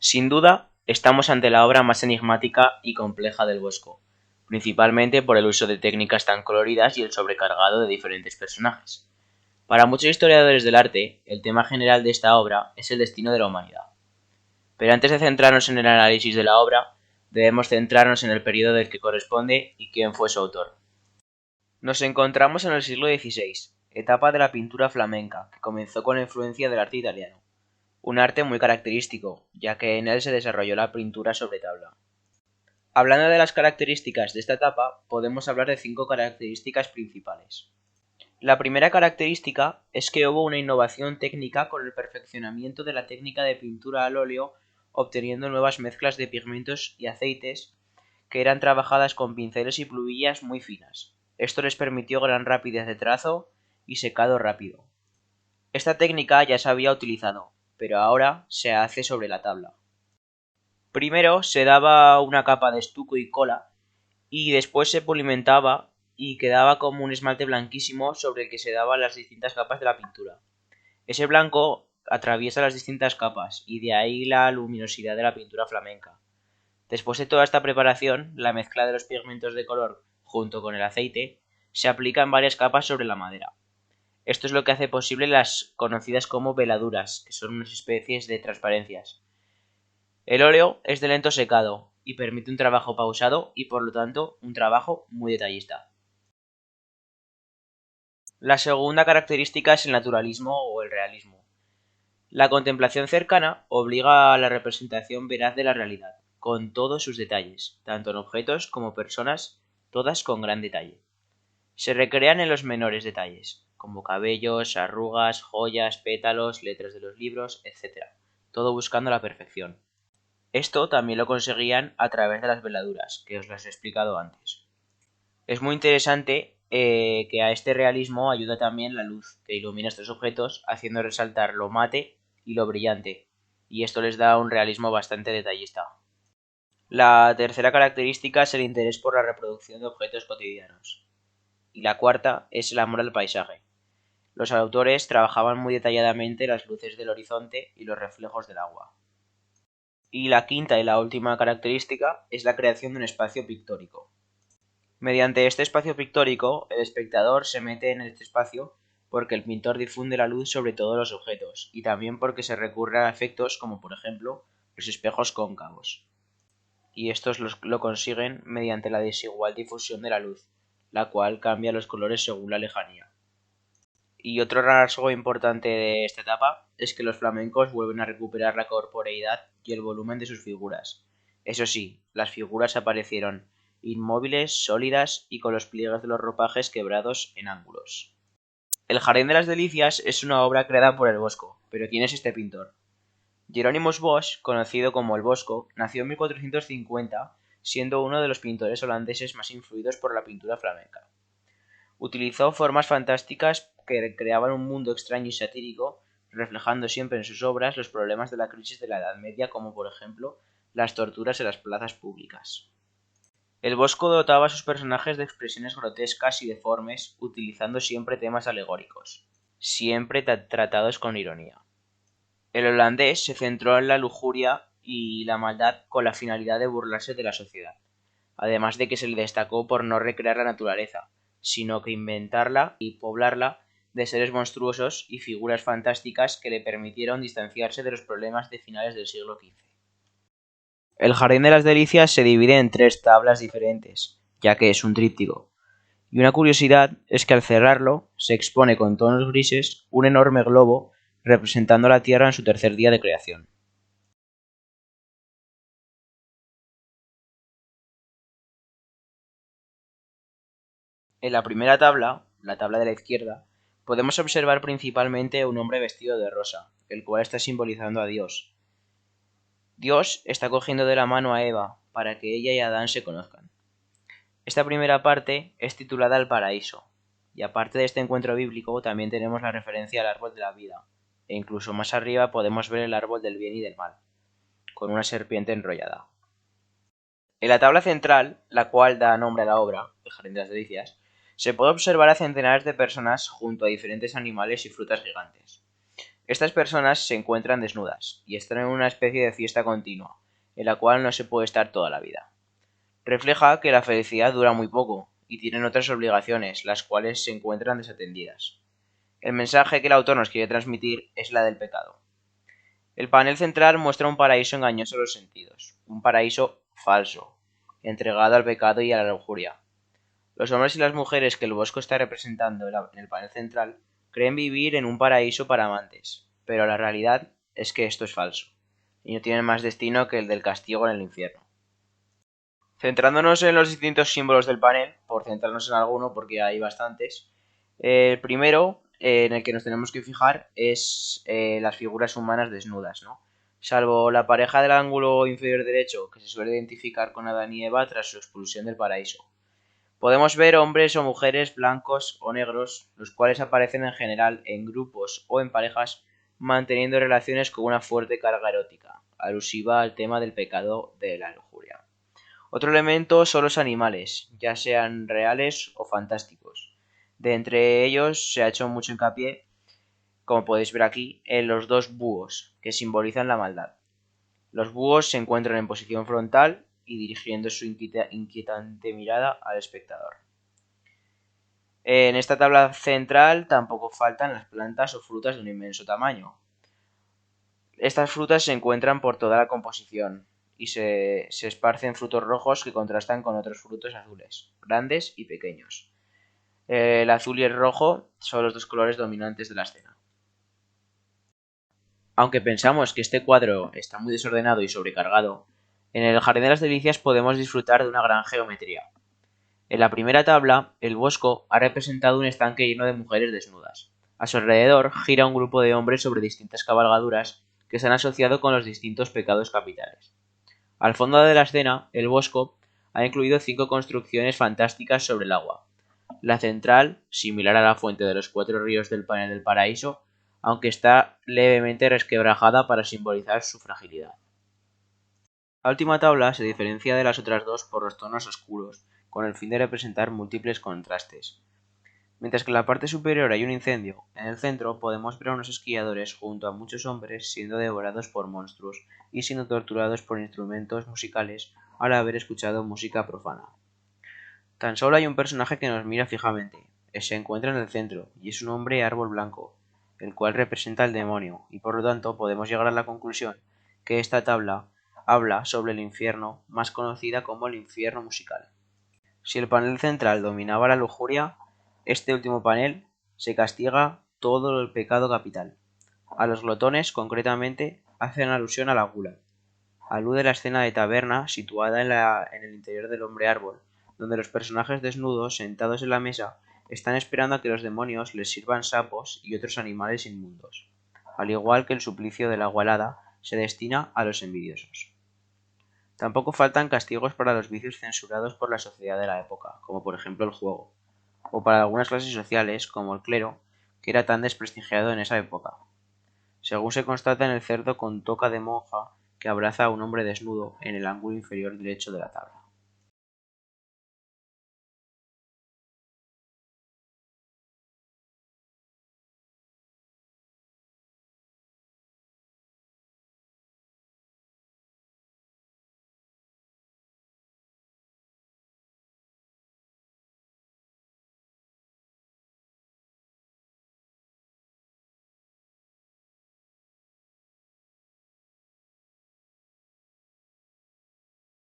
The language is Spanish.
Sin duda, estamos ante la obra más enigmática y compleja del Bosco, principalmente por el uso de técnicas tan coloridas y el sobrecargado de diferentes personajes. Para muchos historiadores del arte, el tema general de esta obra es el destino de la humanidad. Pero antes de centrarnos en el análisis de la obra, debemos centrarnos en el periodo del que corresponde y quién fue su autor. Nos encontramos en el siglo XVI, etapa de la pintura flamenca, que comenzó con la influencia del arte italiano. Un arte muy característico, ya que en él se desarrolló la pintura sobre tabla. Hablando de las características de esta etapa, podemos hablar de 5 características principales. La primera característica es que hubo una innovación técnica con el perfeccionamiento de la técnica de pintura al óleo, obteniendo nuevas mezclas de pigmentos y aceites que eran trabajadas con pinceles y pluvillas muy finas. Esto les permitió gran rapidez de trazo y secado rápido. Esta técnica ya se había utilizado, pero ahora se hace sobre la tabla. Primero se daba una capa de estuco y cola y después se pulimentaba y quedaba como un esmalte blanquísimo sobre el que se daban las distintas capas de la pintura. Ese blanco atraviesa las distintas capas y de ahí la luminosidad de la pintura flamenca. Después de toda esta preparación, la mezcla de los pigmentos de color junto con el aceite se aplica en varias capas sobre la madera. Esto es lo que hace posible las conocidas como veladuras, que son unas especies de transparencias. El óleo es de lento secado y permite un trabajo pausado y por lo tanto un trabajo muy detallista. La segunda característica es el naturalismo o el realismo. La contemplación cercana obliga a la representación veraz de la realidad, con todos sus detalles, tanto en objetos como personas, todas con gran detalle. Se recrean en los menores detalles, como cabellos, arrugas, joyas, pétalos, letras de los libros, etc., todo buscando la perfección. Esto también lo conseguían a través de las veladuras, que os las he explicado antes. Es muy interesante que a este realismo ayuda también la luz, que ilumina estos objetos, haciendo resaltar lo mate y lo brillante, y esto les da un realismo bastante detallista. La tercera característica es el interés por la reproducción de objetos cotidianos. Y la cuarta es el amor al paisaje. Los autores trabajaban muy detalladamente las luces del horizonte y los reflejos del agua. Y la quinta y la última característica es la creación de un espacio pictórico. Mediante este espacio pictórico, el espectador se mete en este espacio porque el pintor difunde la luz sobre todos los objetos y también porque se recurre a efectos como por ejemplo los espejos cóncavos. Y estos lo consiguen mediante la desigual difusión de la luz, la cual cambia los colores según la lejanía. Y otro rasgo importante de esta etapa es que los flamencos vuelven a recuperar la corporeidad y el volumen de sus figuras. Eso sí, las figuras aparecieron inmóviles, sólidas y con los pliegues de los ropajes quebrados en ángulos. El Jardín de las Delicias es una obra creada por el Bosco, pero ¿quién es este pintor? Jerónimos Bosch, conocido como el Bosco, nació en 1450, siendo uno de los pintores holandeses más influidos por la pintura flamenca. Utilizó formas fantásticas que creaban un mundo extraño y satírico, reflejando siempre en sus obras los problemas de la crisis de la Edad Media, como por ejemplo las torturas en las plazas públicas. El Bosco dotaba a sus personajes de expresiones grotescas y deformes, utilizando siempre temas alegóricos, siempre tratados con ironía. El holandés se centró en la lujuria y la maldad con la finalidad de burlarse de la sociedad, además de que se le destacó por no recrear la naturaleza, sino que inventarla y poblarla de seres monstruosos y figuras fantásticas que le permitieron distanciarse de los problemas de finales del siglo XV. El Jardín de las Delicias se divide en 3 tablas diferentes, ya que es un tríptico, y una curiosidad es que al cerrarlo se expone con tonos grises un enorme globo representando a la Tierra en su tercer día de creación. En la primera tabla, la tabla de la izquierda, podemos observar principalmente un hombre vestido de rosa, el cual está simbolizando a Dios. Dios está cogiendo de la mano a Eva para que ella y Adán se conozcan. Esta primera parte es titulada El Paraíso, y aparte de este encuentro bíblico también tenemos la referencia al árbol de la vida, e incluso más arriba podemos ver el árbol del bien y del mal, con una serpiente enrollada. En la tabla central, la cual da nombre a la obra, El Jardín de las Delicias, se puede observar a centenares de personas junto a diferentes animales y frutas gigantes. Estas personas se encuentran desnudas y están en una especie de fiesta continua, en la cual no se puede estar toda la vida. Refleja que la felicidad dura muy poco y tienen otras obligaciones, las cuales se encuentran desatendidas. El mensaje que el autor nos quiere transmitir es la del pecado. El panel central muestra un paraíso engañoso a los sentidos, un paraíso falso, entregado al pecado y a la lujuria. Los hombres y las mujeres que el Bosco está representando en el panel central creen vivir en un paraíso para amantes, pero la realidad es que esto es falso, y no tienen más destino que el del castigo en el infierno. Centrándonos en los distintos símbolos del panel, por centrarnos en alguno porque hay bastantes, el primero en el que nos tenemos que fijar es las figuras humanas desnudas, ¿no? Salvo la pareja del ángulo inferior derecho, que se suele identificar con Adán y Eva tras su expulsión del paraíso. Podemos ver hombres o mujeres blancos o negros, los cuales aparecen en general en grupos o en parejas, manteniendo relaciones con una fuerte carga erótica, alusiva al tema del pecado de la lujuria. Otro elemento son los animales, ya sean reales o fantásticos. De entre ellos se ha hecho mucho hincapié, como podéis ver aquí, en los dos búhos, que simbolizan la maldad. Los búhos se encuentran en posición frontal y dirigiendo su inquietante mirada al espectador. En esta tabla central tampoco faltan las plantas o frutas de un inmenso tamaño. Estas frutas se encuentran por toda la composición y se esparcen frutos rojos que contrastan con otros frutos azules, grandes y pequeños. El azul y el rojo son los dos colores dominantes de la escena. Aunque pensamos que este cuadro está muy desordenado y sobrecargado, en el Jardín de las Delicias podemos disfrutar de una gran geometría. En la primera tabla, el Bosco ha representado un estanque lleno de mujeres desnudas. A su alrededor gira un grupo de hombres sobre distintas cabalgaduras que se han asociado con los distintos pecados capitales. Al fondo de la escena, el Bosco ha incluido 5 construcciones fantásticas sobre el agua. La central, similar a la fuente de los 4 ríos del panel del paraíso, aunque está levemente resquebrajada para simbolizar su fragilidad. La última tabla se diferencia de las otras dos por los tonos oscuros, con el fin de representar múltiples contrastes. Mientras que en la parte superior hay un incendio, en el centro podemos ver a unos esquiadores junto a muchos hombres siendo devorados por monstruos y siendo torturados por instrumentos musicales al haber escuchado música profana. Tan solo hay un personaje que nos mira fijamente, se encuentra en el centro, y es un hombre árbol blanco, el cual representa al demonio, y por lo tanto podemos llegar a la conclusión que esta tabla habla sobre el infierno, más conocida como el infierno musical. Si el panel central dominaba la lujuria, este último panel se castiga todo el pecado capital. A los glotones, concretamente, hacen alusión a la gula. Alude la escena de taberna situada en el interior del hombre árbol, donde los personajes desnudos, sentados en la mesa, están esperando a que los demonios les sirvan sapos y otros animales inmundos, al igual que el suplicio de la agua helada se destina a los envidiosos. Tampoco faltan castigos para los vicios censurados por la sociedad de la época, como por ejemplo el juego, o para algunas clases sociales, como el clero, que era tan desprestigiado en esa época. Según se constata en el cerdo con toca de monja que abraza a un hombre desnudo en el ángulo inferior derecho de la tabla.